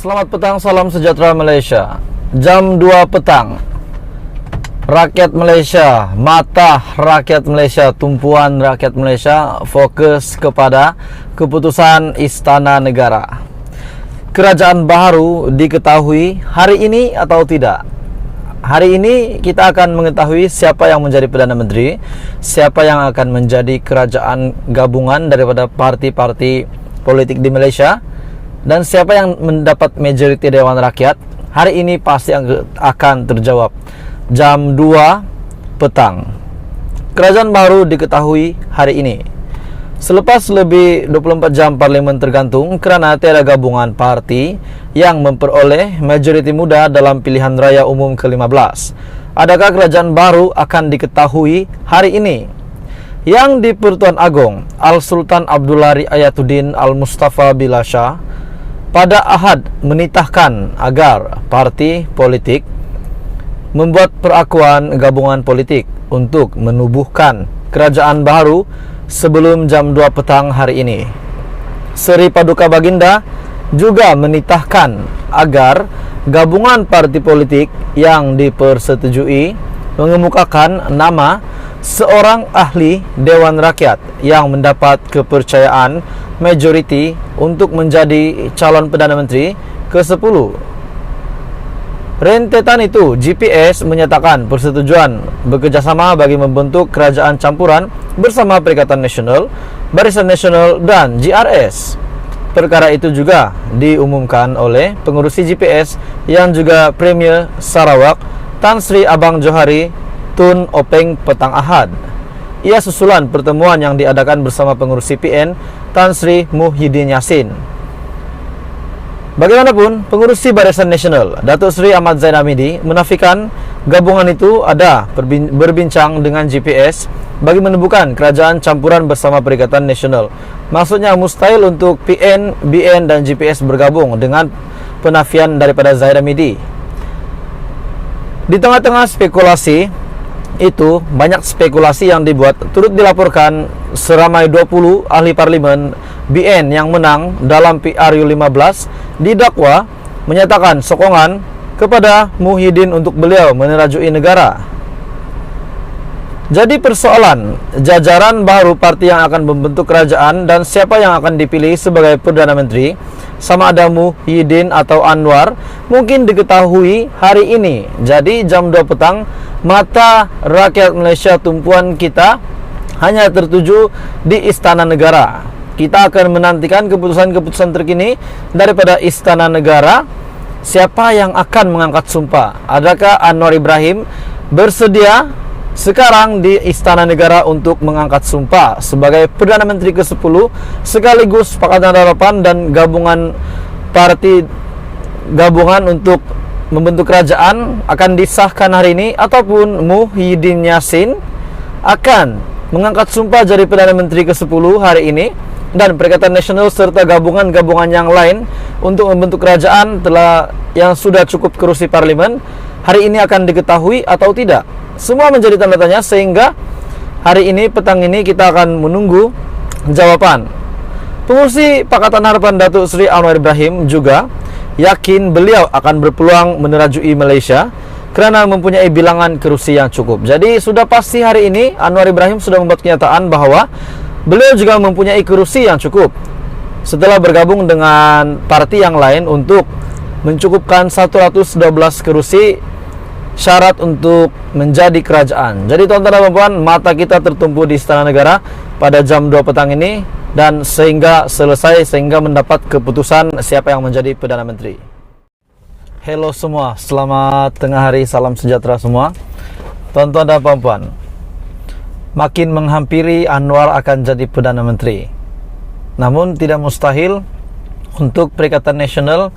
Selamat petang, salam sejahtera Malaysia. Jam 2 petang. Rakyat Malaysia, mata rakyat Malaysia, tumpuan rakyat Malaysia fokus kepada keputusan Istana Negara. Kerajaan baru diketahui hari ini atau tidak? Hari ini kita akan mengetahui siapa yang menjadi Perdana Menteri, siapa yang akan menjadi kerajaan gabungan daripada parti-parti politik di Malaysia, dan siapa yang mendapat majoriti Dewan Rakyat. Hari ini pasti akan terjawab. Jam 2 petang. Kerajaan baru diketahui hari ini. Selepas lebih 24 jam parlimen tergantung kerana tiada gabungan parti yang memperoleh majoriti muda dalam pilihan raya umum ke-15. Adakah kerajaan baru akan diketahui hari ini? Yang di Pertuan Agong, Al-Sultan Abdullah Ayatuddin Al-Mustafa Bilasha pada Ahad menitahkan agar parti politik membuat perakuan gabungan politik untuk menubuhkan kerajaan baru sebelum jam 2 petang hari ini. Seri Paduka Baginda juga menitahkan agar gabungan parti politik yang dipersetujui mengemukakan nama seorang ahli Dewan Rakyat yang mendapat kepercayaan majoriti untuk menjadi calon Perdana Menteri ke-10. Rentetan itu, GPS menyatakan persetujuan bekerjasama bagi membentuk kerajaan campuran bersama Perikatan Nasional, Barisan Nasional dan GRS. Perkara itu juga diumumkan oleh pengerusi GPS yang juga Premier Sarawak, Tan Sri Abang Johari Tun Openg petang Ahad. Ia susulan pertemuan yang diadakan bersama pengerusi PN Tan Sri Muhyiddin Yassin. Bagaimanapun, pengerusi Barisan Nasional Datuk Seri Ahmad Zain Hamidi menafikan gabungan itu ada berbincang dengan GPS bagi menemukan kerajaan campuran bersama Perikatan Nasional. Maksudnya mustahil untuk PN, BN dan GPS bergabung dengan penafian daripada Zain Hamidi. Di tengah-tengah spekulasi itu, banyak spekulasi yang dibuat. Turut dilaporkan seramai 20 ahli parlimen BN yang menang dalam PRU15 didakwa menyatakan sokongan kepada Muhyiddin untuk beliau menerajui negara. Jadi persoalan jajaran baru parti yang akan membentuk kerajaan dan siapa yang akan dipilih sebagai Perdana Menteri, sama ada Muhyiddin atau Anwar, mungkin diketahui hari ini. Jadi jam 2 petang, mata rakyat Malaysia, tumpuan kita hanya tertuju di Istana Negara. Kita akan menantikan keputusan-keputusan terkini daripada Istana Negara. Siapa yang akan mengangkat sumpah? Adakah Anwar Ibrahim bersedia sekarang di Istana Negara untuk mengangkat sumpah sebagai Perdana Menteri ke-10 sekaligus Pakatan Harapan dan gabungan parti gabungan untuk membentuk kerajaan akan disahkan hari ini, ataupun Muhyiddin Yassin akan mengangkat sumpah jadi Perdana Menteri ke-10 hari ini dan Perikatan Nasional serta gabungan-gabungan yang lain untuk membentuk kerajaan yang sudah cukup kerusi parlimen hari ini akan diketahui atau tidak. Semua menjadi tanda tanya, sehingga hari ini, petang ini, kita akan menunggu jawaban. Pengurusi Pakatan Harapan Datuk Seri Anwar Ibrahim juga yakin beliau akan berpeluang menerajui Malaysia kerana mempunyai bilangan kerusi yang cukup. Jadi sudah pasti hari ini Anwar Ibrahim sudah membuat kenyataan bahawa beliau juga mempunyai kerusi yang cukup setelah bergabung dengan parti yang lain untuk mencukupkan 112 kerusi syarat untuk menjadi kerajaan. Jadi tuan-tuan dan puan, mata kita tertumpu di Istana Negara pada jam 2 petang ini dan sehingga selesai, sehingga mendapat keputusan siapa yang menjadi Perdana Menteri. Hello semua, selamat tengah hari, salam sejahtera semua. Tuan-tuan dan puan, makin menghampiri Anwar akan jadi Perdana Menteri. Namun tidak mustahil untuk Perikatan Nasional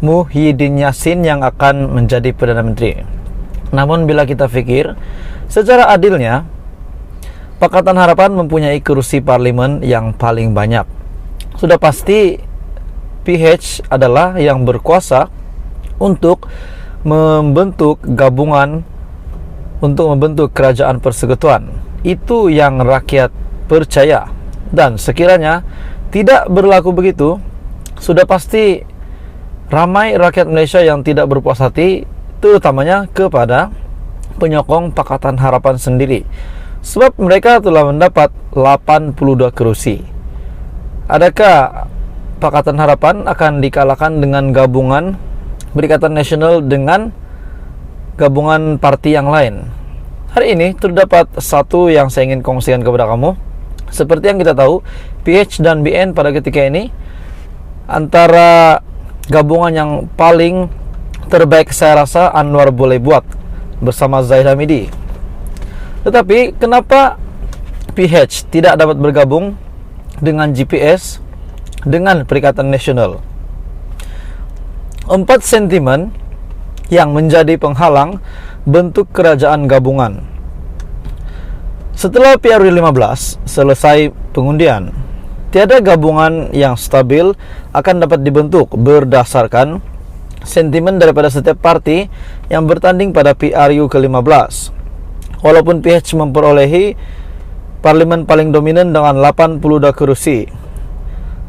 Muhyiddin Yassin yang akan menjadi Perdana Menteri. Namun bila kita fikir secara adilnya, Pakatan Harapan mempunyai kerusi parlimen yang paling banyak. Sudah pasti PH adalah yang berkuasa untuk membentuk gabungan untuk membentuk kerajaan persekutuan. Itu yang rakyat percaya. Dan sekiranya tidak berlaku begitu, sudah pasti ramai rakyat Malaysia yang tidak berpuas hati, terutamanya kepada penyokong Pakatan Harapan sendiri, sebab mereka telah mendapat 82 kerusi. Adakah Pakatan Harapan akan dikalahkan dengan gabungan Perikatan Nasional dengan gabungan parti yang lain? Hari ini terdapat satu yang saya ingin kongsikan kepada kamu. Seperti yang kita tahu, PH dan BN pada ketika ini antara gabungan yang paling terbaik saya rasa Anwar boleh buat bersama Zahid Hamidi. Tetapi kenapa PH tidak dapat bergabung dengan GPS dengan Perikatan Nasional? 4 sentimen yang menjadi penghalang bentuk kerajaan gabungan. Setelah PRU 15 selesai pengundian, tiada gabungan yang stabil akan dapat dibentuk berdasarkan sentimen daripada setiap parti yang bertanding pada PRU ke-15. Walaupun PH memperolehi parlimen paling dominan dengan 82 kursi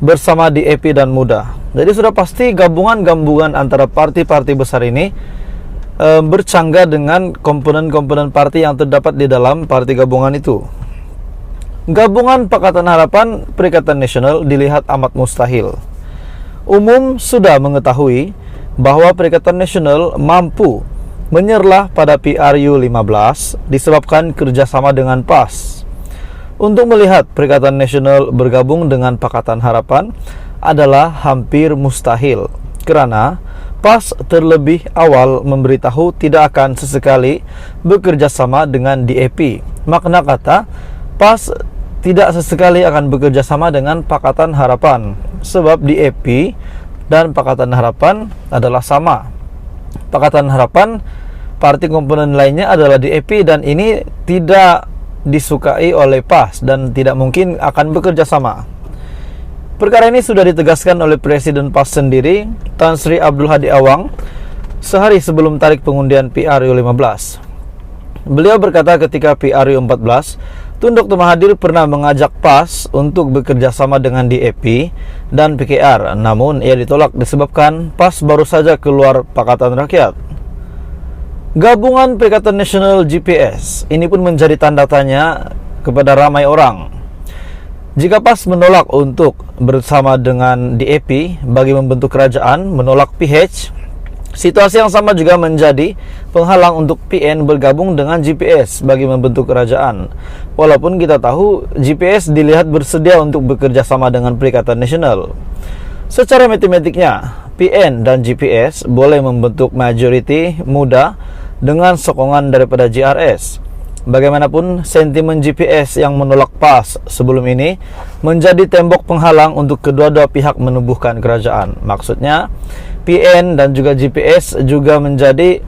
bersama DAP dan MUDA. Jadi sudah pasti gabungan-gabungan antara parti-parti besar ini bercanggah dengan komponen-komponen parti yang terdapat di dalam parti gabungan itu. Gabungan Pakatan Harapan Perikatan Nasional dilihat amat mustahil. Umum sudah mengetahui bahwa Perikatan Nasional mampu menyerlah pada PRU 15 disebabkan kerjasama dengan PAS. Untuk melihat Perikatan Nasional bergabung dengan Pakatan Harapan adalah hampir mustahil, kerana PAS terlebih awal memberitahu tidak akan sesekali bekerja sama dengan DAP. Makna kata, PAS tidak sesekali akan bekerja sama dengan Pakatan Harapan, sebab DAP dan Pakatan Harapan adalah sama. Pakatan Harapan, parti komponen lainnya adalah DAP, dan ini tidak disukai oleh PAS dan tidak mungkin akan bekerja sama. Perkara ini sudah ditegaskan oleh Presiden PAS sendiri, Tan Sri Abdul Hadi Awang, sehari sebelum tarik pengundian PRU 15. Beliau berkata ketika PRU 14, Tun Dr. Mahathir pernah mengajak PAS untuk bekerja sama dengan DAP dan PKR, namun ia ditolak disebabkan PAS baru saja keluar Pakatan Rakyat. Gabungan Perikatan Nasional GPS ini pun menjadi tanda tanya kepada ramai orang. Jika PAS menolak untuk bersama dengan DAP bagi membentuk kerajaan, menolak PH, situasi yang sama juga menjadi penghalang untuk PN bergabung dengan GPS bagi membentuk kerajaan. Walaupun kita tahu GPS dilihat bersedia untuk bekerja sama dengan Perikatan Nasional. Secara matematiknya, PN dan GPS boleh membentuk majoriti muda dengan sokongan daripada JRS. Bagaimanapun, sentimen GPS yang menolak PAS sebelum ini menjadi tembok penghalang untuk kedua-dua pihak menubuhkan kerajaan. Maksudnya, PN dan juga GPS juga menjadi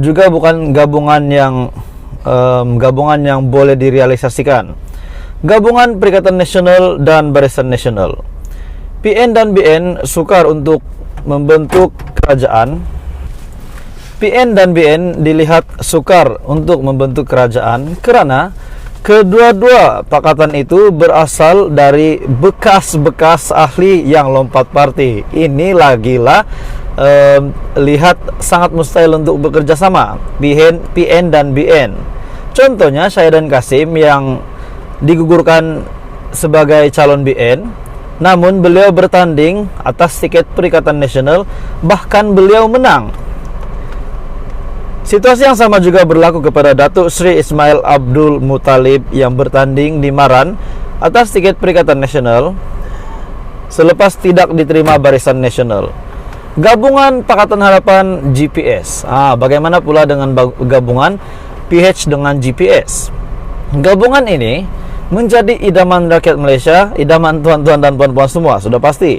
juga bukan gabungan yang boleh direalisasikan. Gabungan Perikatan Nasional dan Barisan Nasional. PN dan BN sukar untuk membentuk kerajaan. PN dan BN dilihat sukar untuk membentuk kerajaan kerana kedua-dua pakatan itu berasal dari bekas-bekas ahli yang lompat parti. Ini lagilah lihat sangat mustahil untuk bekerja sama PN dan BN. Contohnya Syahidan Kasim yang digugurkan sebagai calon BN, namun beliau bertanding atas tiket Perikatan Nasional, bahkan beliau menang. Situasi yang sama juga berlaku kepada Datuk Sri Ismail Abdul Muttalib yang bertanding di Maran atas tiket Perikatan Nasional selepas tidak diterima Barisan Nasional. Gabungan Pakatan Harapan GPS. Bagaimana pula dengan gabungan PH dengan GPS? Gabungan ini menjadi idaman rakyat Malaysia, idaman tuan-tuan dan puan-puan semua, sudah pasti.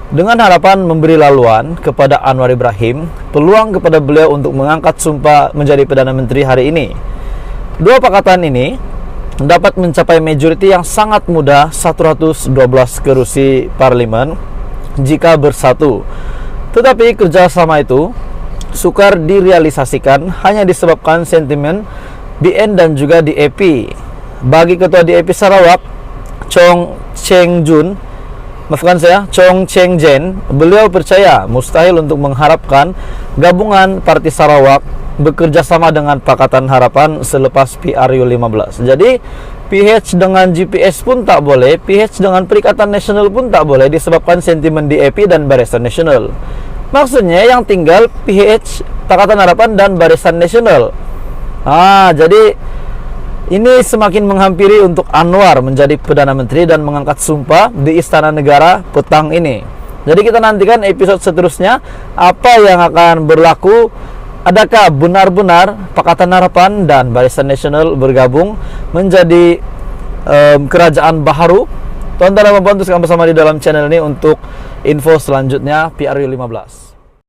Dengan harapan memberi laluan kepada Anwar Ibrahim, peluang kepada beliau untuk mengangkat sumpah menjadi Perdana Menteri hari ini. Dua pakatan ini dapat mencapai majoriti yang sangat mudah, 112 kerusi parlimen jika bersatu. Tetapi kerjasama itu sukar direalisasikan hanya disebabkan sentimen BN dan juga DAP. Bagi Ketua DAP Sarawak, Chong Cheng Jun, maafkan saya, Chong Cheng Jen, beliau percaya mustahil untuk mengharapkan gabungan Parti Sarawak bekerja sama dengan Pakatan Harapan selepas PRU15. Jadi PH dengan GPS pun tak boleh, PH dengan Perikatan Nasional pun tak boleh disebabkan sentimen DAP dan Barisan Nasional. Maksudnya yang tinggal PH, Pakatan Harapan dan Barisan Nasional. Jadi ini semakin menghampiri untuk Anwar menjadi Perdana Menteri dan mengangkat sumpah di Istana Negara petang ini. Jadi kita nantikan episode seterusnya apa yang akan berlaku. Adakah benar-benar Pakatan Harapan dan Barisan Nasional bergabung menjadi kerajaan baharu? Tonton dan bantu bersama di dalam channel ini untuk info selanjutnya PRU15.